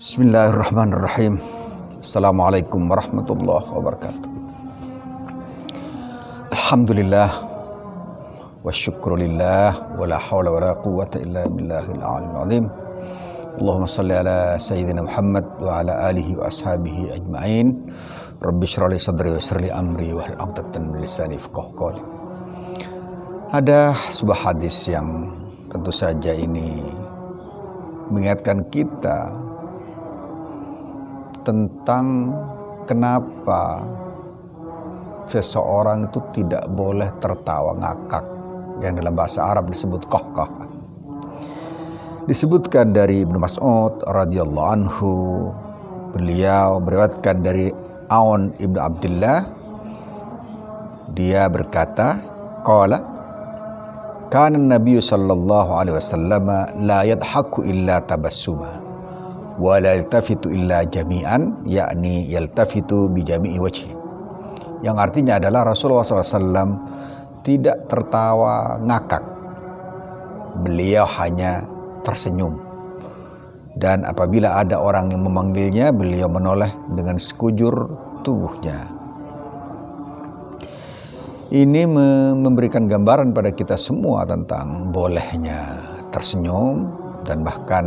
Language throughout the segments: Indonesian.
Bismillahirrahmanirrahim. Assalamualaikum warahmatullahi wabarakatuh. Alhamdulillah wa syukrulillah wa la hawla wa la quwwata illa billahil aliyyil azim. Allahumma salli ala sayyidina Muhammad wa ala alihi wa ashabihi ajma'in. Rabbi shrah li sadri wa yassir li amri wahlul 'uqdatam min lisani yafqahu qawli. Ada sebuah hadis yang tentu saja ini mengingatkan kita tentang kenapa seseorang itu tidak boleh tertawa ngakak, yang dalam bahasa Arab disebut qahqah. Disebutkan dari Ibnu Mas'ud radhiyallahu anhu, beliau meriwayatkan dari Aun Ibnu Abdullah, dia berkata, qala kana an-nabiy sallallahu alaihi wasallam la yadhaku illa tabassuma wa la yaltafitu illa jami'an, yakni yaltafitu bi jami'i wajhi, yang artinya adalah Rasulullah SAW tidak tertawa ngakak, beliau hanya tersenyum, dan apabila ada orang yang memanggilnya beliau menoleh dengan sekujur tubuhnya. Ini memberikan gambaran pada kita semua tentang bolehnya tersenyum, dan bahkan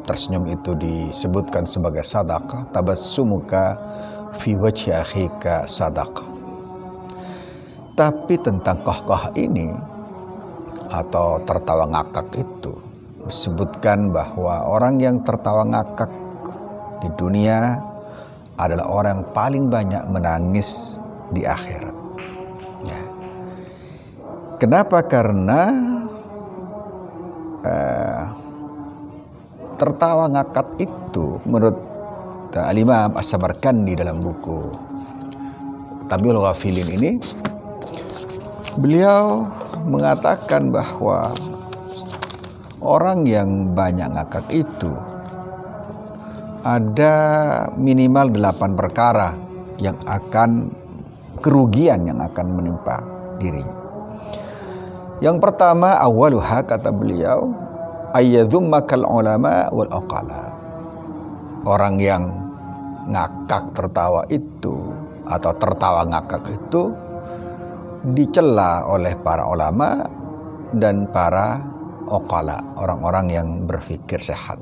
tersenyum itu disebutkan sebagai sadaqah. Tabassumuka fi wajhi akhika sadaqah. Tapi tentang qahqah ini atau tertawa ngakak itu disebutkan bahwa orang yang tertawa ngakak di dunia adalah orang yang paling banyak menangis di akhirat. Ya. Kenapa? Karena tertawa ngakak itu menurut Al-Imam As-Samarqandi dalam buku Tabiul Ghafilin ini, beliau mengatakan bahwa orang yang banyak ngakak itu ada minimal 8 perkara yang akan kerugian yang akan menimpa dirinya. Yang pertama, awaluha, kata beliau, ayyadhummakal ulama wal aqala. Orang yang ngakak tertawa itu atau tertawa ngakak itu dicela oleh para ulama dan para uqala, orang-orang yang berfikir sehat.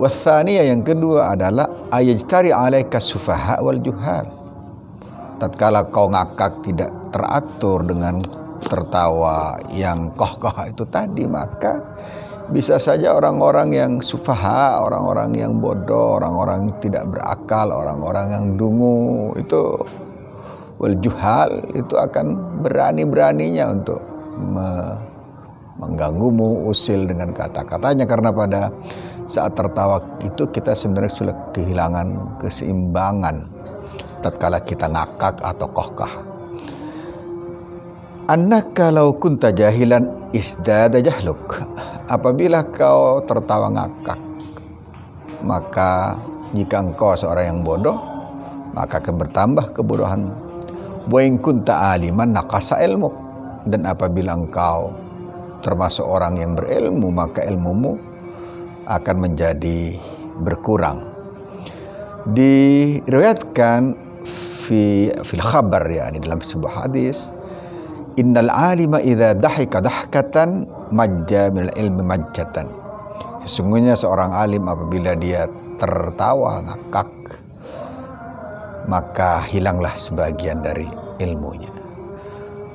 Wathaniya, yang kedua adalah ayajtari alaika sufaha wal juhal. Tatkala kau ngakak tidak teratur dengan tertawa yang qahqah itu tadi, maka bisa saja orang-orang yang sufaha, orang-orang yang bodoh, orang-orang yang tidak berakal, orang-orang yang dungu itu, wal juhal, itu akan berani-beraninya untuk mengganggumu, usil dengan kata-katanya, karena pada saat tertawa itu kita sebenarnya sudah kehilangan keseimbangan tatkala kita ngakak atau qahqah. Annaka law kunta jahilan isdada jahluk. Apabila kau tertawa ngakak, maka jika engkau seorang yang bodoh, maka akan bertambah kebodohanmu. Wa in kunta aliman naqasa ilmu. Dan apabila engkau termasuk orang yang berilmu, maka ilmumu akan menjadi berkurang. Diriwayatkan fil khabar, yakni dalam sebuah hadis, innal alima idza dahika dahkatan majja minal ilmi majjatan. Sesungguhnya seorang alim apabila dia tertawa ngakak, maka hilanglah sebagian dari ilmunya.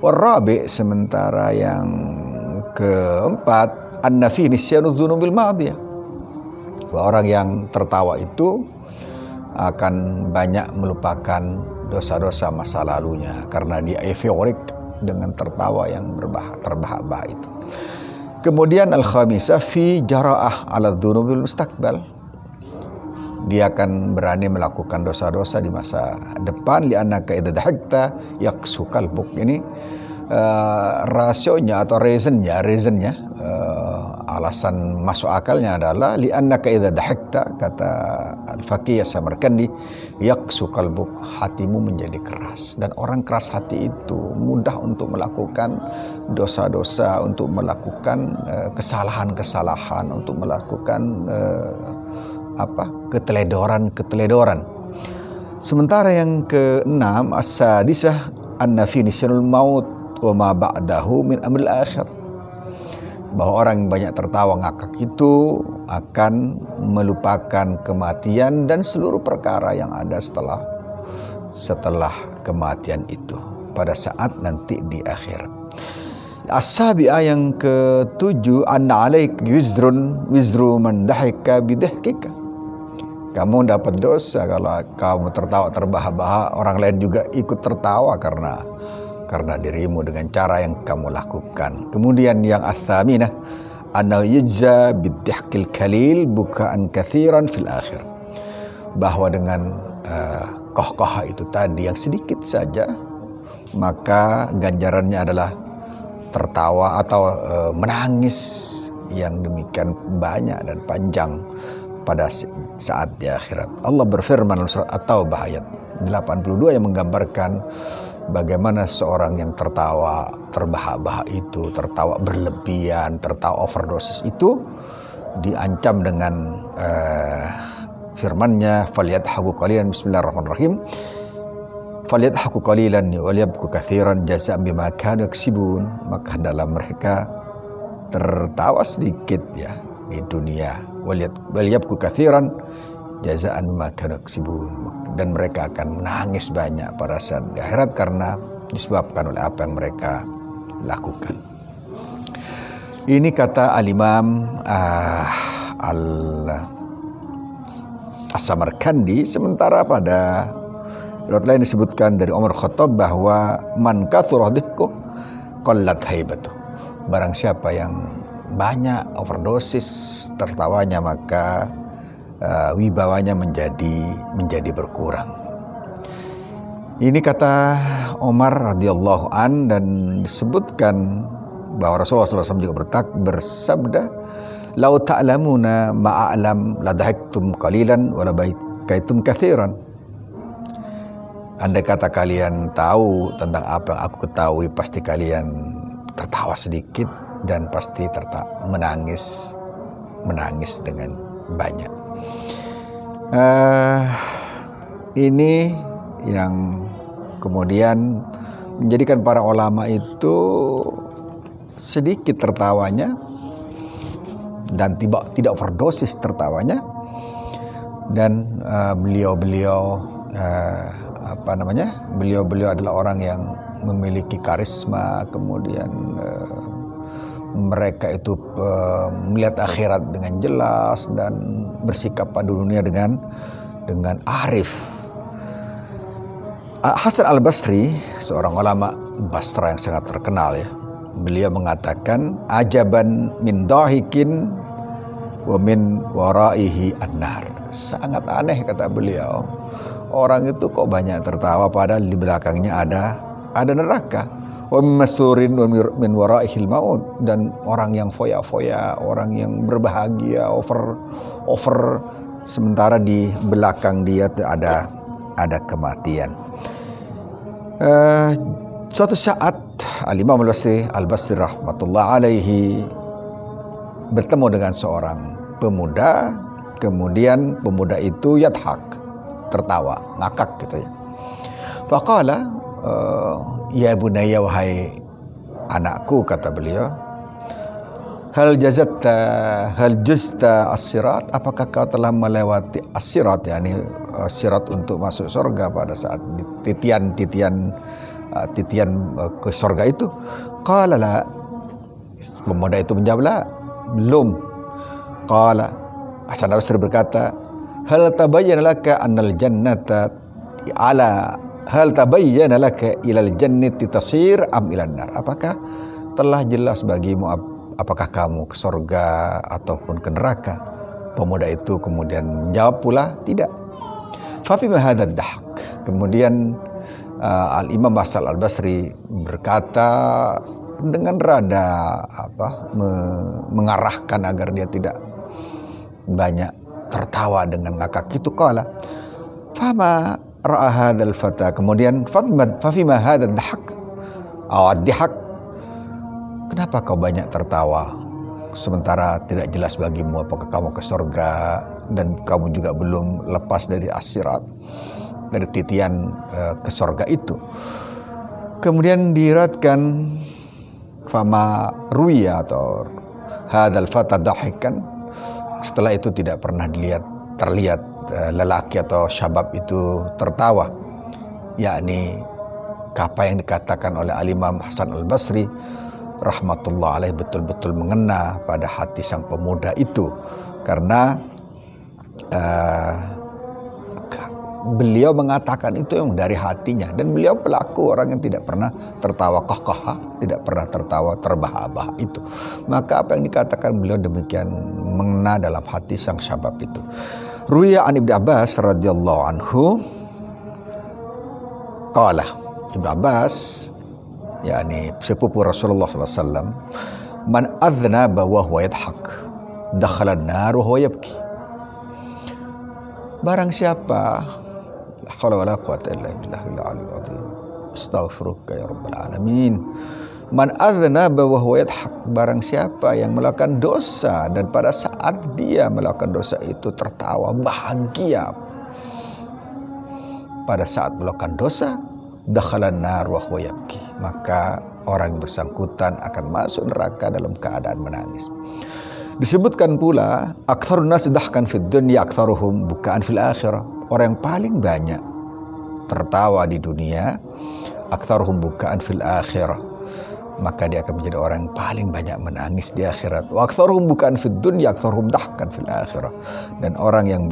Warabi, sementara yang keempat, anna fi nisyanu dzunubil madiyah. Bahwa orang yang tertawa itu akan banyak melupakan dosa-dosa masa lalunya karena dia euforik dengan tertawa yang terbahak-bahak itu. Kemudian al-khamisah fi jara'ah ala dzunubil mustaqbal. Dia akan berani melakukan dosa-dosa di masa depan, li'annaka idza dhahakta yaqsu qalbuk. Ini rasionya atau reasonnya alasan masuk akalnya adalah li'annaka idza dhahakta, kata al-faqih As-Samarqandi, yaqsu qalbuk, hatimu menjadi keras, dan orang keras hati itu mudah untuk melakukan dosa-dosa, untuk melakukan kesalahan-kesalahan, untuk melakukan keteledoran. Sementara yang keenam, as-sadisah anna fi nisyanul maut wa ma ba'dahu min amril akhir. Bahwa orang yang banyak tertawa ngakak itu akan melupakan kematian dan seluruh perkara yang ada setelah kematian itu pada saat nanti di akhir. As-sabi'ah yang ketujuh, anna alaik wizru man dahika bidahkika. Kamu dapat dosa kalau kamu tertawa terbahak-bahak, orang lain juga ikut tertawa karena dirimu dengan cara yang kamu lakukan. Kemudian yang ats-tsaminah, anna yujza bidhahkil kalil bukaan katsiran fil akhir. Bahwa dengan qahqahah itu tadi yang sedikit saja, maka ganjarannya adalah tertawa atau menangis yang demikian banyak dan panjang pada saat di akhirat. Allah berfirman dalam surat At-Taubah ayat 82 yang menggambarkan bagaimana seorang yang tertawa terbahak-bahak itu, tertawa berlebihan, tertawa overdosis itu diancam dengan firman-Nya, "Falyadhaku qalilan." Bismillahirrahmanirrahim. "Falyadhaku qalilan waliyabku katsiran jazaa'an bima kanu yaksibun." Maka dalam mereka tertawa sedikit ya di dunia, waliyabku katsiran jazaa'an bima kanu yaksibun, dan mereka akan menangis banyak pada saat di akhirat karena disebabkan oleh apa yang mereka lakukan. Ini kata Al-Imam As-Samarkandi. Sementara pada riwayat lain disebutkan dari Umar Khattab bahwa man kathura dhikku qallat haibatu. Barang siapa yang banyak overdosis tertawanya, maka wibawanya menjadi berkurang. Ini kata Umar radhiyallahu an, dan disebutkan bahwa Rasulullah SAW juga bersabda, "Lau ta'lamuna ma'alam la dhahiktum qalilan wa la bakaitum katsiran." Andai kata kalian tahu tentang apa yang aku ketahui, pasti kalian tertawa sedikit dan pasti menangis dengan banyak. Ini yang kemudian menjadikan para ulama itu sedikit tertawanya dan tidak overdosis tertawanya, dan beliau-beliau adalah orang yang memiliki karisma, kemudian mereka itu melihat akhirat dengan jelas dan bersikap pada dunia dengan arif. Hasan al-Basri, seorang ulama Basra yang sangat terkenal ya, beliau mengatakan, ajaban min dahikin wa min waraihi an-nar. Sangat aneh kata beliau, orang itu kok banyak tertawa padahal di belakangnya ada neraka. Wa masurin wa min waraihil maut, dan orang yang foya-foya, orang yang berbahagia over sementara di belakang dia ada kematian. Suatu saat Al-Imam Al-Basri rahmatullah alaihi bertemu dengan seorang pemuda, kemudian pemuda itu yadhak, tertawa, ngakak gitu ya. Faqala, ya bunayya, wahai anakku, kata beliau, hal juzta as-sirat, apakah kau telah melewati as-sirat, yakni sirat untuk masuk surga pada saat titian ke surga itu? Qala la, pemuda itu menjawab, la, belum. Qala, Hasan al-Basri berkata, hal tabayyana laka annal jannata hal tabayyana laka ilal jannati tasir am ilan nar? Apakah telah jelas bagimu apakah kamu ke surga ataupun ke neraka? Pemuda itu kemudian menjawab pula, tidak. Fa fi ma hadzal dahk. Kemudian Al-Imam Hasan al-Basri berkata dengan rada mengarahkan agar dia tidak banyak tertawa dengan ngakak itu, qala fama ra'a hadzal fata, kemudian fa fi ma hadzal dahk aw ad-dihak, kenapa kau banyak tertawa sementara tidak jelas bagimu apakah kamu ke surga dan kamu juga belum lepas dari as-sirat, dari titian ke surga itu. Kemudian diriwayatkan fama ruya atau hadzal fata dahikan, setelah itu tidak pernah terlihat lelaki atau syabab itu tertawa, yakni apa yang dikatakan oleh Al-Imam Hasan Al-Basri rahmatullah alaih betul-betul mengena pada hati sang pemuda itu, karena beliau mengatakan itu yang dari hatinya, dan beliau pelaku orang yang tidak pernah tertawa qahqaha, tidak pernah tertawa terbahak-bahak itu. Maka apa yang dikatakan beliau demikian mengena dalam hati sang syabab itu. Ruya an Ibnu Abbas radhiyallahu anhu qala, Ibnu Abbas yakni sepupu Rasulullah SAW, man adznaba wa huwa yadhak dakhala an-nar wa huwa yabki. Barang siapa, la haula wala quwwata illa billahil aliyyil azim, astaghfiruka ya rabbal alamin. Man adznaba wa huwa yadhak, barang siapa yang melakukan dosa dan pada saat dia melakukan dosa itu tertawa bahagia, pada saat melakukan dosa, dakhalan nar wa huwa yabki, maka orang yang bersangkutan akan masuk neraka dalam keadaan menangis. Disebutkan pula aktsarun nas dahkan fid dunya aktsaruhum bukaan fil akhirah, orang yang paling banyak tertawa di dunia, aktsaruhum bukaan fil akhirah, maka dia akan menjadi orang yang paling banyak menangis di akhirat. Wa aktsaruhum bukaan fid dunya aktsaruhum dahkan fil akhirah, dan orang yang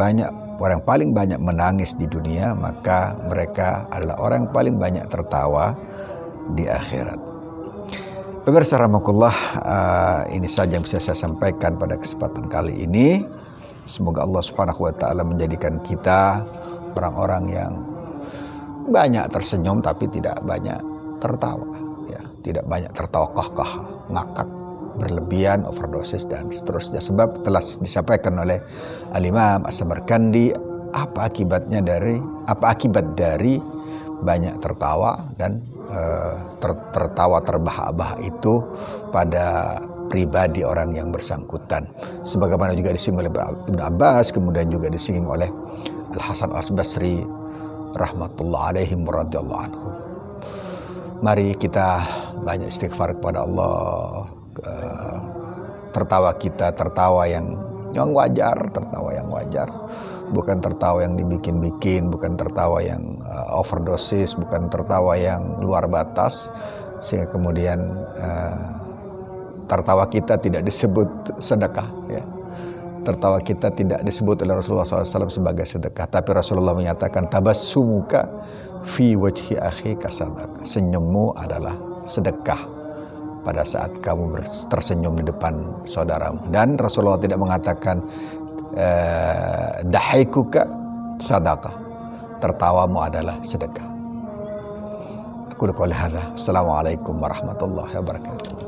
paling banyak menangis di dunia, maka mereka adalah orang yang paling banyak tertawa di akhirat. Pemirsa rahimakumullah, ini saja yang bisa saya sampaikan pada kesempatan kali ini. Semoga Allah Subhanahu wa taala menjadikan kita orang-orang yang banyak tersenyum tapi tidak banyak tertawa, ya, tidak banyak tertawa qahqah, ngakak berlebihan, overdosis dan seterusnya. Sebab telah disampaikan oleh Al-Imam As-Samarkandi apa akibat dari banyak tertawa dan tertawa terbahak-bahak itu pada pribadi orang yang bersangkutan. Sebagaimana juga disinggung oleh Ibnu Abbas, kemudian juga disinggung oleh Al-Hasan Al-Basri rahmatullah alaihim radhiyallahu anhu. Mari kita banyak istighfar kepada Allah. Tertawa kita tertawa yang wajar, bukan tertawa yang dibikin-bikin, bukan tertawa yang overdosis, bukan tertawa yang luar batas, sehingga kemudian tertawa kita tidak disebut sedekah, ya. Tertawa kita tidak disebut oleh Rasulullah SAW sebagai sedekah, tapi Rasulullah menyatakan tabassumuka fi wajhi akhika sadaqah, senyummu adalah sedekah pada saat kamu tersenyum di depan saudaramu. Dan Rasulullah tidak mengatakan dahaikuka sadaqah, tertawamu adalah sedekah. Aku qouli hadza. Assalamualaikum warahmatullahi wabarakatuh.